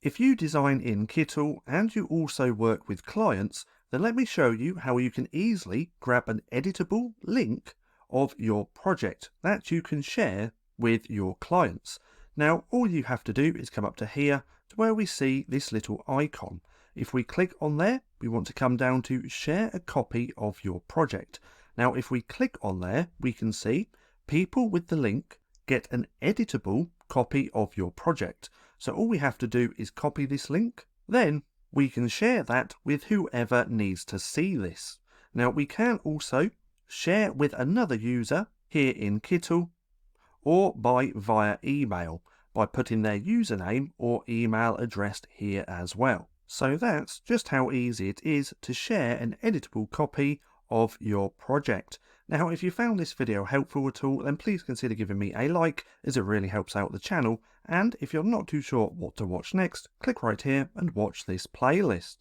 If you design in Kittl and you also work with clients, then let me show you how you can easily grab an editable link of your project that you can share with your clients. Now, all you have to do is come up to here to where we see this little icon. If we click on there, we want to come down to share a copy of your project. Now, if we click on there, we can see people with the link get an editable copy of your project. So all we have to do is copy this link, then we can share that with whoever needs to see this. Now, we can also share with another user here in Kittl or via email by putting their username or email address here as well. So that's just how easy it is to share an editable copy of your project. Now, if you found this video helpful at all, then please consider giving me a like, as it really helps out the channel. And if you're not too sure what to watch next, click right here and watch this playlist.